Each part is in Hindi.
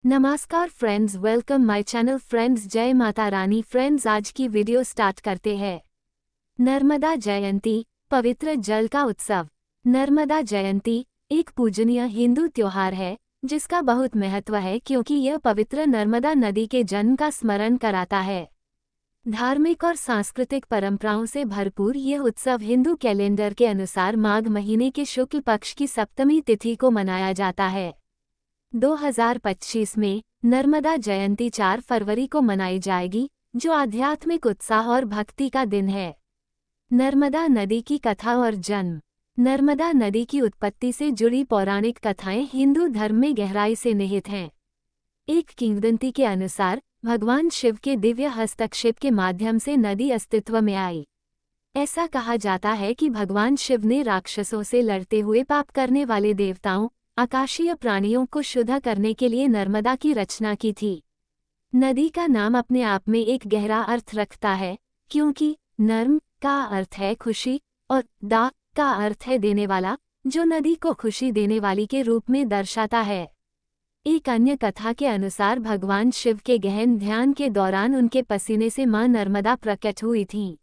नमस्कार friends, welcome my channel friends. जय माता रानी फ्रेंड्स, आज की वीडियो स्टार्ट करते हैं। नर्मदा जयंती, पवित्र जल का उत्सव। नर्मदा जयंती एक पूजनीय हिंदू त्योहार है जिसका बहुत महत्व है क्योंकि यह पवित्र नर्मदा नदी के जन्म का स्मरण कराता है। धार्मिक और सांस्कृतिक परंपराओं से भरपूर यह उत्सव हिंदू कैलेंडर के अनुसार माघ महीने के शुक्ल पक्ष की सप्तमी तिथि को मनाया जाता है। 2025 में नर्मदा जयंती 4 फरवरी को मनाई जाएगी, जो आध्यात्मिक उत्साह और भक्ति का दिन है। नर्मदा नदी की कथा और जन्म। नर्मदा नदी की उत्पत्ति से जुड़ी पौराणिक कथाएं हिंदू धर्म में गहराई से निहित हैं। एक किंवदंती के अनुसार भगवान शिव के दिव्य हस्तक्षेप के माध्यम से नदी अस्तित्व में आई। ऐसा कहा जाता है कि भगवान शिव ने राक्षसों से लड़ते हुए पाप करने वाले देवताओं, आकाशीय प्राणियों को शुद्ध करने के लिए नर्मदा की रचना की थी। नदी का नाम अपने आप में एक गहरा अर्थ रखता है, क्योंकि नर्म का अर्थ है खुशी और दा का अर्थ है देने वाला, जो नदी को खुशी देने वाली के रूप में दर्शाता है। एक अन्य कथा के अनुसार भगवान शिव के गहन ध्यान के दौरान उनके पसीने से मां नर्मदा प्रकट हुई थीं।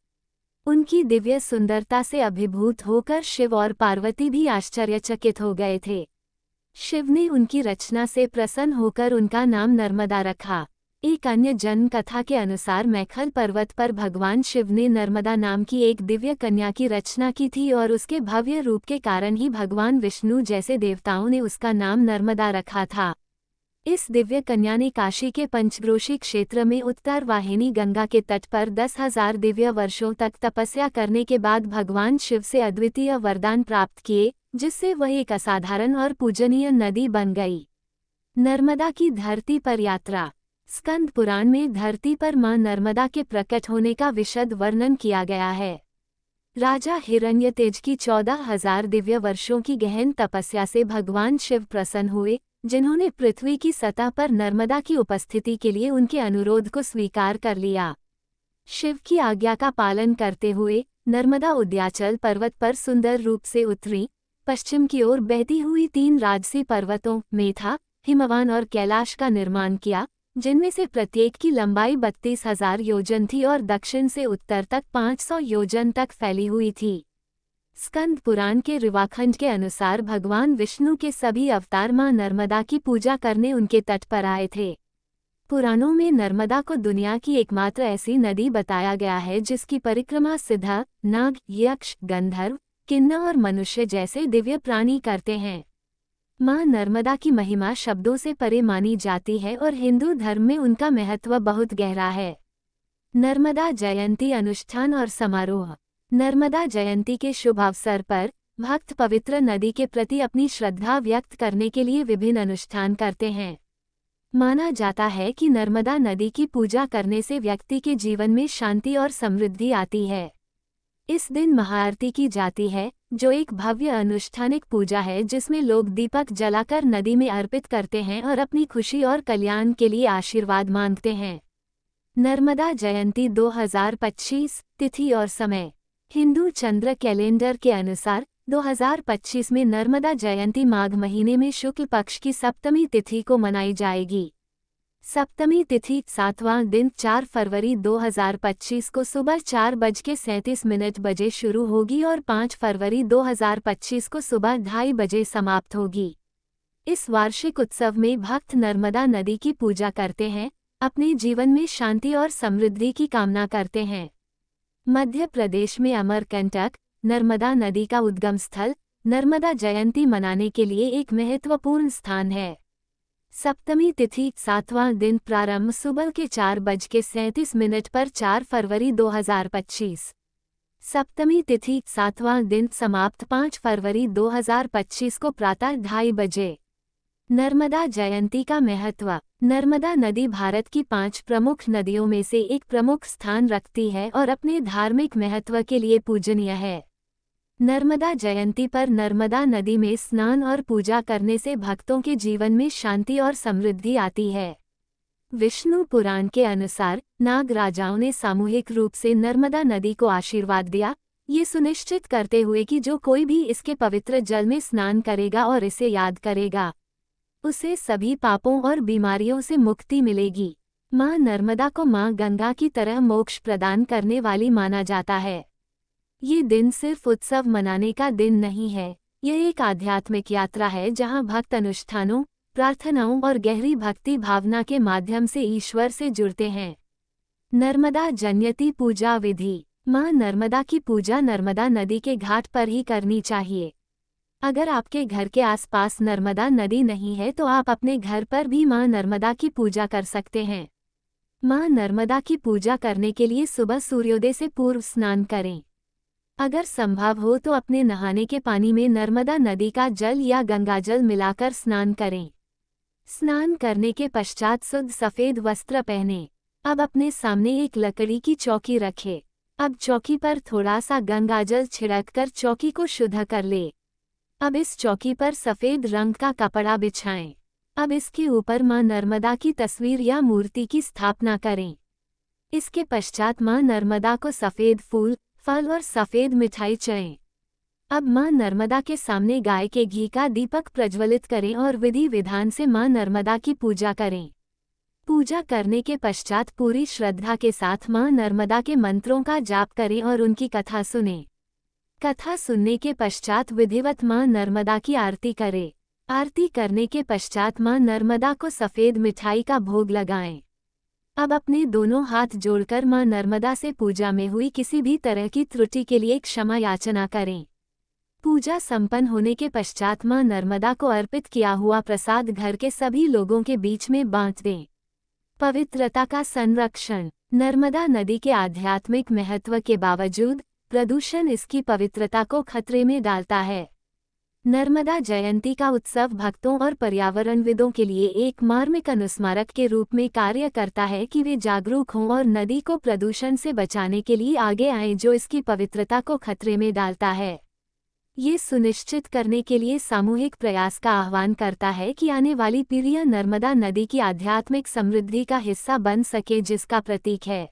उनकी दिव्य सुंदरता से अभिभूत होकर शिव और पार्वती भी आश्चर्यचकित हो गए थे। शिव ने उनकी रचना से प्रसन्न होकर उनका नाम नर्मदा रखा। एक अन्य जन्म कथा के अनुसार मैखल पर्वत पर भगवान शिव ने नर्मदा नाम की एक दिव्य कन्या की रचना की थी और उसके भव्य रूप के कारण ही भगवान विष्णु जैसे देवताओं ने उसका नाम नर्मदा रखा था। इस दिव्य कन्या ने काशी के पंचक्रोशी क्षेत्र में उत्तर वाहिनी गंगा के तट पर 10,000 दिव्य वर्षों तक तपस्या करने के बाद भगवान शिव से अद्वितीय वरदान प्राप्त किए, जिससे वह एक असाधारण और पूजनीय नदी बन गई। नर्मदा की धरती पर यात्रा। स्कंद पुराण में धरती पर मां नर्मदा के प्रकट होने का विशद वर्णन किया गया है। राजा हिरण्यतेज की 14,000 दिव्य वर्षों की गहन तपस्या से भगवान शिव प्रसन्न हुए, जिन्होंने पृथ्वी की सतह पर नर्मदा की उपस्थिति के लिए उनके अनुरोध को स्वीकार कर लिया। शिव की आज्ञा का पालन करते हुए नर्मदा उद्याचल पर्वत पर सुंदर रूप से उतरी। पश्चिम की ओर बहती हुई 3 राजसी पर्वतों मेधा, हिमवान और कैलाश का निर्माण किया, जिनमें से प्रत्येक की लंबाई 32,000 योजन थी और दक्षिण से उत्तर तक 500 योजन तक फैली हुई थी। स्कंद पुराण के ऋवाखंड के अनुसार भगवान विष्णु के सभी अवतार मां नर्मदा की पूजा करने उनके तट पर आए थे। पुराणों में नर्मदा को दुनिया की एकमात्र ऐसी नदी बताया गया है जिसकी परिक्रमा सिद्ध, नाग, यक्ष, गंधर्व, किन्नर और मनुष्य जैसे दिव्य प्राणी करते हैं। मां नर्मदा की महिमा शब्दों से परे मानी जाती है और हिंदू धर्म में उनका महत्व बहुत गहरा है। नर्मदा जयंती अनुष्ठान और समारोह। नर्मदा जयंती के शुभ अवसर पर भक्त पवित्र नदी के प्रति अपनी श्रद्धा व्यक्त करने के लिए विभिन्न अनुष्ठान करते हैं। माना जाता है कि नर्मदा नदी की पूजा करने से व्यक्ति के जीवन में शांति और समृद्धि आती है। इस दिन महाआरती की जाती है, जो एक भव्य अनुष्ठानिक पूजा है जिसमें लोग दीपक जलाकर नदी में अर्पित करते हैं और अपनी खुशी और कल्याण के लिए आशीर्वाद मांगते हैं। नर्मदा जयंती 2025 तिथि और समय। हिंदू चंद्र कैलेंडर के अनुसार 2025 में नर्मदा जयंती माघ महीने में शुक्ल पक्ष की सप्तमी तिथि को मनाई जाएगी। सप्तमी तिथि 7वां दिन 4 फरवरी 2025 को सुबह 4:37 बजे शुरू होगी और 5 फरवरी 2025 को सुबह 2:30 बजे समाप्त होगी। इस वार्षिक उत्सव में भक्त नर्मदा नदी की पूजा करते हैं, अपने जीवन में शांति और समृद्धि की कामना करते हैं। मध्य प्रदेश में अमरकंटक, नर्मदा नदी का उद्गम स्थल, नर्मदा जयंती मनाने के लिए एक महत्वपूर्ण स्थान है। सप्तमी तिथि 7वां दिन प्रारंभ सुबह के 4:37 पर 4 फरवरी 2025। सप्तमी तिथि 7वां दिन समाप्त 5 फरवरी 2025 को प्रातः 2:30 बजे। नर्मदा जयंती का महत्व। नर्मदा नदी भारत की 5 प्रमुख नदियों में से एक प्रमुख स्थान रखती है और अपने धार्मिक महत्व के लिए पूजनीय है। नर्मदा जयंती पर नर्मदा नदी में स्नान और पूजा करने से भक्तों के जीवन में शांति और समृद्धि आती है। विष्णु पुराण के अनुसार नाग राजाओं ने सामूहिक रूप से नर्मदा नदी को आशीर्वाद दिया, ये सुनिश्चित करते हुए कि जो कोई भी इसके पवित्र जल में स्नान करेगा और इसे याद करेगा, उसे सभी पापों और बीमारियों से मुक्ति मिलेगी। माँ नर्मदा को माँ गंगा की तरह मोक्ष प्रदान करने वाली माना जाता है। ये दिन सिर्फ उत्सव मनाने का दिन नहीं है, यह एक आध्यात्मिक यात्रा है जहाँ भक्त अनुष्ठानों, प्रार्थनाओं और गहरी भक्ति भावना के माध्यम से ईश्वर से जुड़ते हैं। नर्मदा जन्यति पूजा विधि। माँ नर्मदा की पूजा नर्मदा नदी के घाट पर ही करनी चाहिए। अगर आपके घर के आसपास नर्मदा नदी नहीं है तो आप अपने घर पर भी माँ नर्मदा की पूजा कर सकते हैं। माँ नर्मदा की पूजा करने के लिए सुबह सूर्योदय से पूर्व स्नान करें। अगर संभव हो तो अपने नहाने के पानी में नर्मदा नदी का जल या गंगाजल मिलाकर स्नान करें। स्नान करने के पश्चात शुद्ध सफ़ेद वस्त्र पहनें। अब अपने सामने एक लकड़ी की चौकी रखें। अब चौकी पर थोड़ा सा गंगाजल छिड़ककर चौकी को शुद्ध कर ले। अब इस चौकी पर सफ़ेद रंग का कपड़ा बिछाएं। अब इसके ऊपर माँ नर्मदा की तस्वीर या मूर्ति की स्थापना करें। इसके पश्चात माँ नर्मदा को सफ़ेद फूल, फल और सफ़ेद मिठाई चढ़ाएं। अब माँ नर्मदा के सामने गाय के घी का दीपक प्रज्वलित करें और विधि विधान से माँ नर्मदा की पूजा करें। पूजा करने के पश्चात पूरी श्रद्धा के साथ माँ नर्मदा के मंत्रों का जाप करें और उनकी कथा सुनें। कथा सुनने के पश्चात विधिवत माँ नर्मदा की आरती करें। आरती करने के पश्चात माँ नर्मदा को सफ़ेद मिठाई का भोग लगाएं। अब अपने दोनों हाथ जोड़कर माँ नर्मदा से पूजा में हुई किसी भी तरह की त्रुटि के लिए क्षमा याचना करें। पूजा संपन्न होने के पश्चात माँ नर्मदा को अर्पित किया हुआ प्रसाद घर के सभी लोगों के बीच में बांट दें। पवित्रता का संरक्षण। नर्मदा नदी के आध्यात्मिक महत्व के बावजूद प्रदूषण इसकी पवित्रता को खतरे में डालता है। नर्मदा जयंती का उत्सव भक्तों और पर्यावरणविदों के लिए एक मार्मिक अनुस्मारक के रूप में कार्य करता है कि वे जागरूक हों और नदी को प्रदूषण से बचाने के लिए आगे आएं जो इसकी पवित्रता को खतरे में डालता है। ये सुनिश्चित करने के लिए सामूहिक प्रयास का आह्वान करता है कि आने वाली पीढ़ियां नर्मदा नदी की आध्यात्मिक समृद्धि का हिस्सा बन सके जिसका प्रतीक है।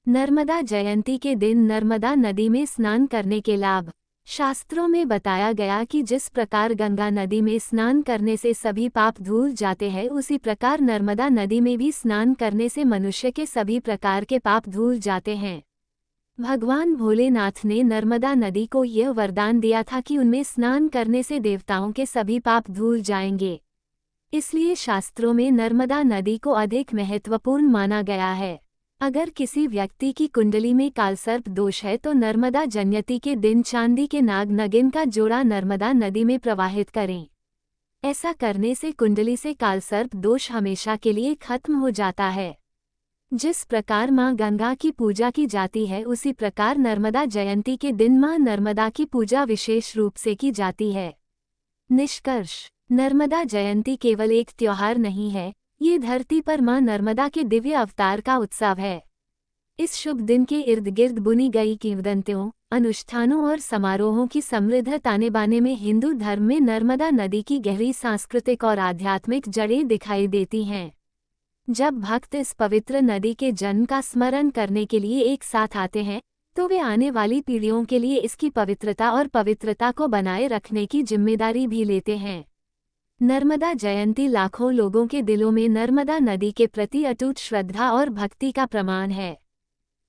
नर्मदा जयंती के दिन नर्मदा नदी में स्नान करने के लाभ। शास्त्रों में बताया गया कि जिस प्रकार गंगा नदी में स्नान करने से सभी पाप धुल जाते हैं उसी प्रकार नर्मदा नदी में भी स्नान करने से मनुष्य के सभी प्रकार के पाप धुल जाते हैं। भगवान भोलेनाथ ने नर्मदा नदी को यह वरदान दिया था कि उनमें स्नान करने से देवताओं के सभी पाप धुल जाएंगे। इसलिए शास्त्रों में नर्मदा नदी को अधिक महत्वपूर्ण माना गया है। अगर किसी व्यक्ति की कुंडली में कालसर्प दोष है तो नर्मदा जयंती के दिन चांदी के नाग नगिन का जोड़ा नर्मदा नदी में प्रवाहित करें। ऐसा करने से कुंडली से कालसर्प दोष हमेशा के लिए खत्म हो जाता है। जिस प्रकार माँ गंगा की पूजा की जाती है उसी प्रकार नर्मदा जयंती के दिन माँ नर्मदा की पूजा विशेष रूप से की जाती है। निष्कर्ष। नर्मदा जयंती केवल एक त्योहार नहीं है, ये धरती पर माँ नर्मदा के दिव्य अवतार का उत्सव है। इस शुभ दिन के इर्द गिर्द बुनी गई किंवदंतियों, अनुष्ठानों और समारोहों की समृद्ध ताने बाने में हिंदू धर्म में नर्मदा नदी की गहरी सांस्कृतिक और आध्यात्मिक जड़ें दिखाई देती हैं। जब भक्त इस पवित्र नदी के जन्म का स्मरण करने के लिए एक साथ आते हैं तो वे आने वाली पीढ़ियों के लिए इसकी पवित्रता और पवित्रता को बनाए रखने की जिम्मेदारी भी लेते हैं। नर्मदा जयंती लाखों लोगों के दिलों में नर्मदा नदी के प्रति अटूट श्रद्धा और भक्ति का प्रमाण है।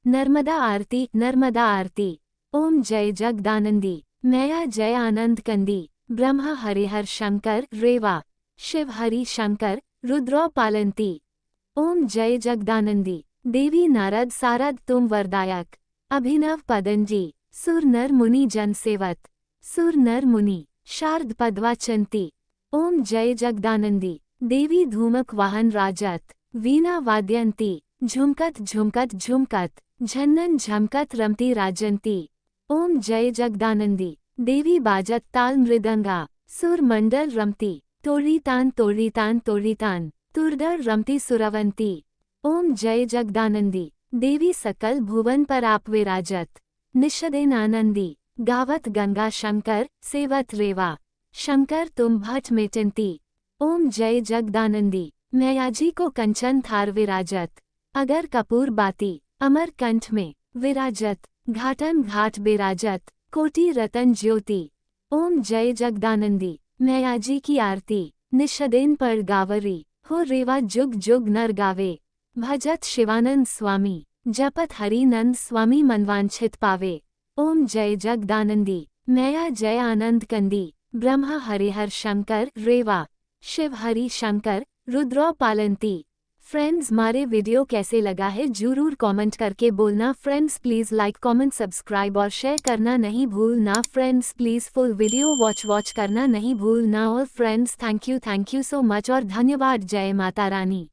नर्मदा आरती। नर्मदा आरती। ओम जय जगदानंदी, मैया जय आनंद कंदी, ब्रह्मा हरिहर शंकर रेवा, शिव हरि शंकर रुद्रौ पालंती। ओम जय जगदानंदी, देवी नारद सारद तुम वरदायक, अभिनव पदंजी, सुर नर मुनि जन सेवत, सुर नर मुनि शारद पदवाचंती। ओम जय जगदानंदी, देवी धूमक वाहन राजत, वीणा वाद्यंती, झुमकत झुमकत झुमकत, झन्नन झमकत रमती राजंती। ओम जय जगदानंदी, देवी बाजत ताल मृदंगा, सुर मंडल रमती, तोड़ीतान तोड़ीतान तोड़ीतान, तुरदर रमती सुरवंती। ओम जय जगदानंदी, देवी सकल भुवन पर आप विराजत, निषदेन आनंदी, गावत गंगा शंकर सेवत रेवा, शंकर तुम भट मिटंती। ओम जय जगदानंदी, मैयाजी को कंचन थार विराजत, अगर कपूर बाती अमर कंठ में विराजत, घाटन घाट बिराजत, कोटि रतन ज्योति। ओम जय जगदानंदी, मैयाजी की आरती। निषदेन पर गावरी हो रेवा जुग जुग नर गावे। भजत शिवानंद स्वामी जपत हरिनंद स्वामी मनवांछित पावे। ओम जय जगदानंदी मैया जय आनंद कंदी। ब्रह्मा हरिहर शंकर रेवा शिव हरि शंकर रुद्रौ पालंती। फ्रेंड्स, हमारे वीडियो कैसे लगा है जरूर कमेंट करके बोलना। Friends please like comment subscribe और शेयर करना नहीं भूलना। Friends please full video watch करना नहीं भूलना। और friends thank you so much और धन्यवाद। जय माता रानी।